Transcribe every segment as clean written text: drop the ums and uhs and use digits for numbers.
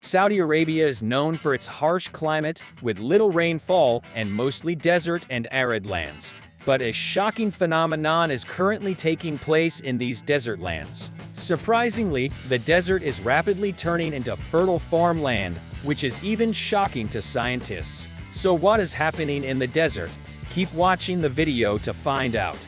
Saudi Arabia is known for its harsh climate, with little rainfall and mostly desert and arid lands. But a shocking phenomenon is currently taking place in these desert lands. Surprisingly, the desert is rapidly turning into fertile farmland, which is even shocking to scientists. So what is happening in the desert? Keep watching the video to find out.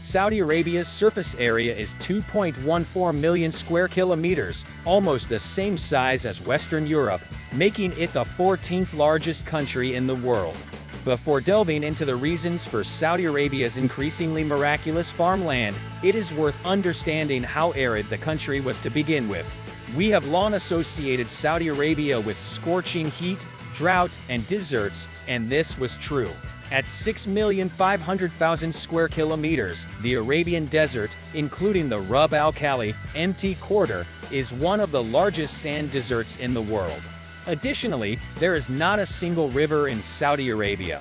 Saudi Arabia's surface area is 2.14 million square kilometers, almost the same size as Western Europe, making it the 14th largest country in the world. Before delving into the reasons for Saudi Arabia's increasingly miraculous farmland, it is worth understanding how arid the country was to begin with. We have long associated Saudi Arabia with scorching heat, drought, and deserts, and this was true. At 6,500,000 square kilometers, the Arabian Desert, including the Rub al Khali, empty quarter, is one of the largest sand deserts in the world. Additionally, there is not a single river in Saudi Arabia.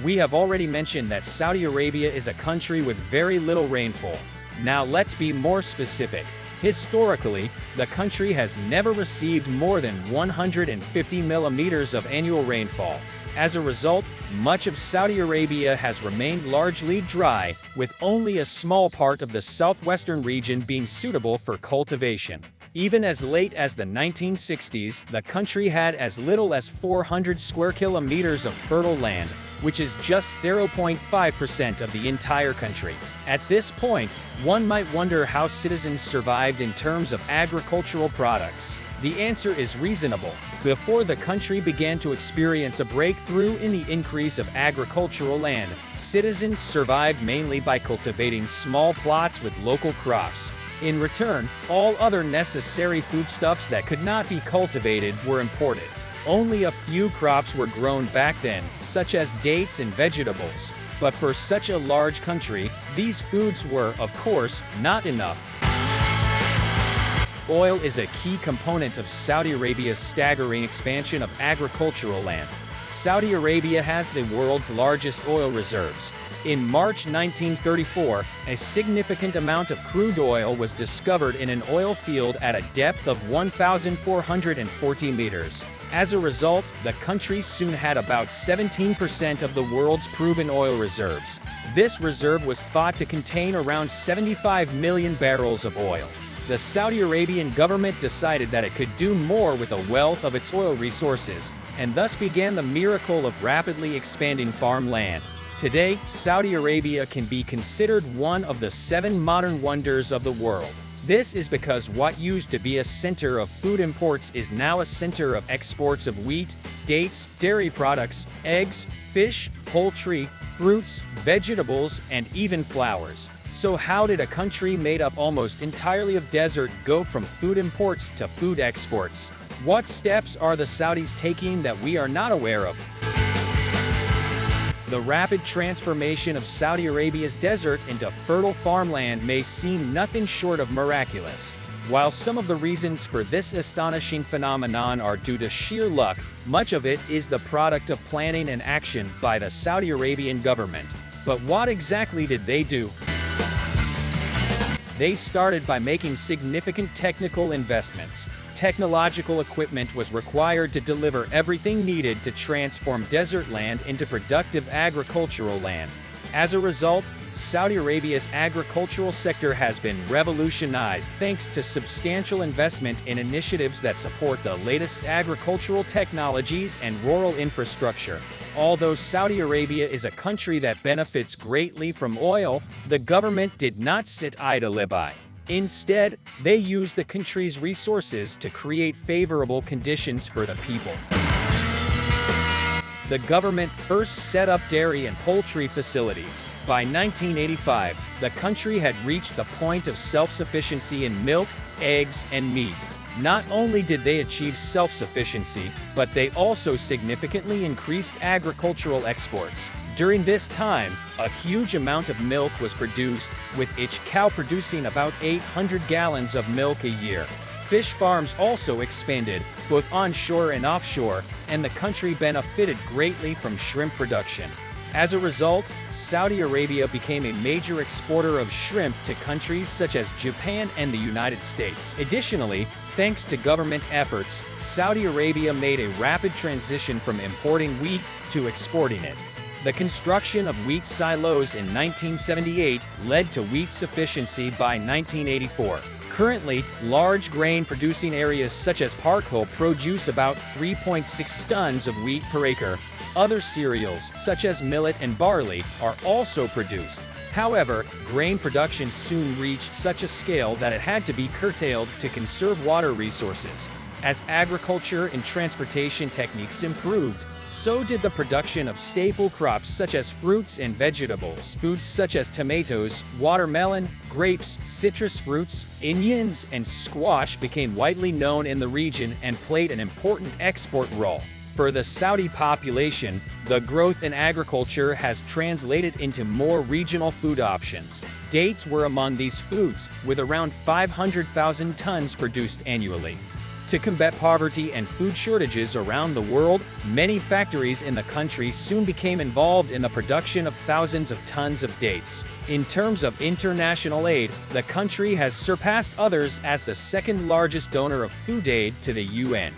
We have already mentioned that Saudi Arabia is a country with very little rainfall. Now let's be more specific. Historically, the country has never received more than 150 millimeters of annual rainfall. As a result, much of Saudi Arabia has remained largely dry, with only a small part of the southwestern region being suitable for cultivation. Even as late as the 1960s, the country had as little as 400 square kilometers of fertile land, which is just 0.5% of the entire country. At this point, one might wonder how citizens survived in terms of agricultural products. The answer is reasonable. Before the country began to experience a breakthrough in the increase of agricultural land, citizens survived mainly by cultivating small plots with local crops. In return, all other necessary foodstuffs that could not be cultivated were imported. Only a few crops were grown back then, such as dates and vegetables. But for such a large country, these foods were, of course, not enough. Oil is a key component of Saudi Arabia's staggering expansion of agricultural land. Saudi Arabia has the world's largest oil reserves. In March 1934, a significant amount of crude oil was discovered in an oil field at a depth of 1,440 meters. As a result, the country soon had about 17% of the world's proven oil reserves. This reserve was thought to contain around 75 million barrels of oil. The Saudi Arabian government decided that it could do more with the wealth of its oil resources, and thus began the miracle of rapidly expanding farmland. Today, Saudi Arabia can be considered one of the 7 modern wonders of the world. This is because what used to be a center of food imports is now a center of exports of wheat, dates, dairy products, eggs, fish, poultry, fruits, vegetables, and even flowers. So how did a country made up almost entirely of desert go from food imports to food exports? What steps are the Saudis taking that we are not aware of? The rapid transformation of Saudi Arabia's desert into fertile farmland may seem nothing short of miraculous. While some of the reasons for this astonishing phenomenon are due to sheer luck, much of it is the product of planning and action by the Saudi Arabian government. But what exactly did they do? They started by making significant technical investments. Technological equipment was required to deliver everything needed to transform desert land into productive agricultural land. As a result, Saudi Arabia's agricultural sector has been revolutionized thanks to substantial investment in initiatives that support the latest agricultural technologies and rural infrastructure. Although Saudi Arabia is a country that benefits greatly from oil, the government did not sit idly by. Instead, they used the country's resources to create favorable conditions for the people. The government first set up dairy and poultry facilities. By 1985, the country had reached the point of self-sufficiency in milk, eggs, and meat. Not only did they achieve self-sufficiency, but they also significantly increased agricultural exports. During this time, a huge amount of milk was produced, with each cow producing about 800 gallons of milk a year. Fish farms also expanded, both onshore and offshore, and the country benefited greatly from shrimp production. As a result, Saudi Arabia became a major exporter of shrimp to countries such as Japan and the United States. Additionally, thanks to government efforts, Saudi Arabia made a rapid transition from importing wheat to exporting it. The construction of wheat silos in 1978 led to wheat sufficiency by 1984. Currently, large grain-producing areas such as Parkhill produce about 3.6 tons of wheat per acre. Other cereals, such as millet and barley, are also produced. However, grain production soon reached such a scale that it had to be curtailed to conserve water resources. As agriculture and transportation techniques improved, so did the production of staple crops such as fruits and vegetables. Foods such as tomatoes, watermelon, grapes, citrus fruits, onions, and squash became widely known in the region and played an important export role. For the Saudi population, the growth in agriculture has translated into more regional food options. Dates were among these foods, with around 500,000 tons produced annually. To combat poverty and food shortages around the world, many factories in the country soon became involved in the production of thousands of tons of dates. In terms of international aid, the country has surpassed others as the second largest donor of food aid to the UN.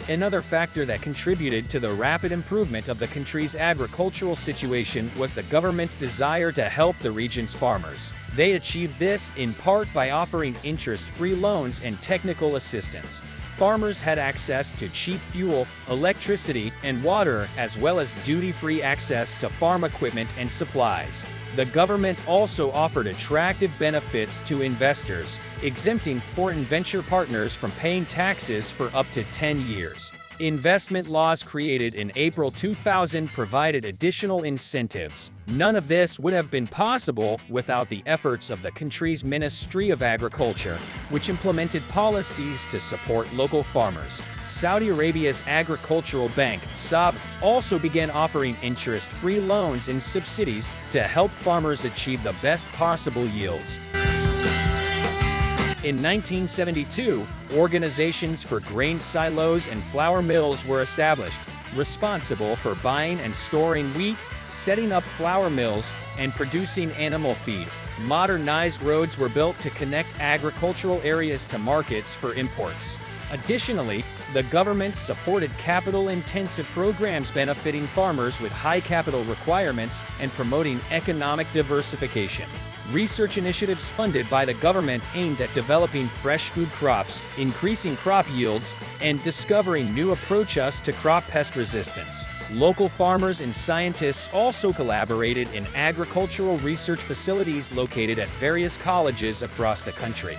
Another factor that contributed to the rapid improvement of the country's agricultural situation was the government's desire to help the region's farmers. They achieved this in part by offering interest-free loans and technical assistance. Farmers had access to cheap fuel, electricity, and water, as well as duty-free access to farm equipment and supplies. The government also offered attractive benefits to investors, exempting foreign venture partners from paying taxes for up to 10 years. Investment laws created in April 2000 provided additional incentives. None of this would have been possible without the efforts of the country's Ministry of Agriculture, which implemented policies to support local farmers. Saudi Arabia's agricultural bank, SAB, also began offering interest-free loans and subsidies to help farmers achieve the best possible yields. In 1972, organizations for grain silos and flour mills were established, responsible for buying and storing wheat, setting up flour mills, and producing animal feed. Modernized roads were built to connect agricultural areas to markets for imports. Additionally, the government supported capital-intensive programs benefiting farmers with high capital requirements and promoting economic diversification. Research initiatives funded by the government aimed at developing fresh food crops, increasing crop yields, and discovering new approaches to crop pest resistance. Local farmers and scientists also collaborated in agricultural research facilities located at various colleges across the country.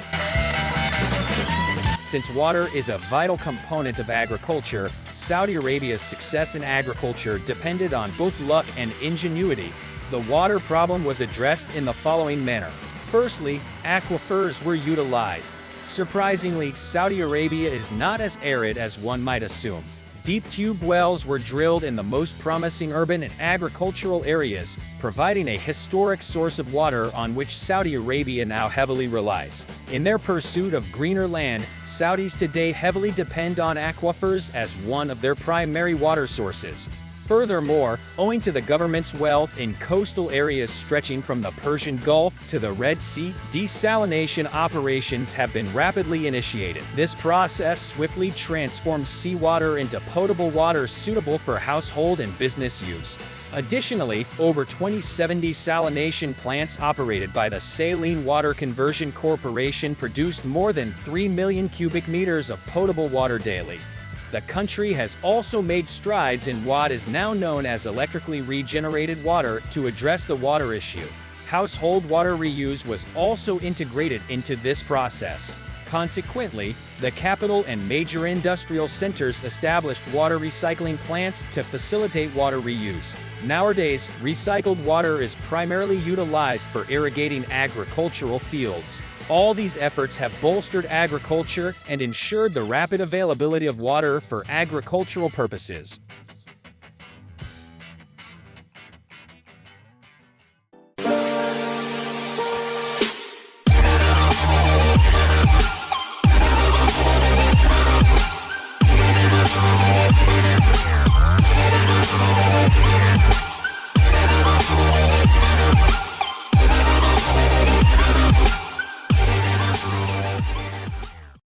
Since water is a vital component of agriculture, Saudi Arabia's success in agriculture depended on both luck and ingenuity. The water problem was addressed in the following manner. Firstly, aquifers were utilized. Surprisingly, Saudi Arabia is not as arid as one might assume. Deep tube wells were drilled in the most promising urban and agricultural areas, providing a historic source of water on which Saudi Arabia now heavily relies. In their pursuit of greener land, Saudis today heavily depend on aquifers as one of their primary water sources. Furthermore, owing to the government's wealth in coastal areas stretching from the Persian Gulf to the Red Sea, desalination operations have been rapidly initiated. This process swiftly transforms seawater into potable water suitable for household and business use. Additionally, over 27 desalination plants operated by the Saline Water Conversion Corporation produced more than 3 million cubic meters of potable water daily. The country has also made strides in what is now known as electrically regenerated water to address the water issue. Household water reuse was also integrated into this process. Consequently, the capital and major industrial centers established water recycling plants to facilitate water reuse. Nowadays, recycled water is primarily utilized for irrigating agricultural fields. All these efforts have bolstered agriculture and ensured the rapid availability of water for agricultural purposes.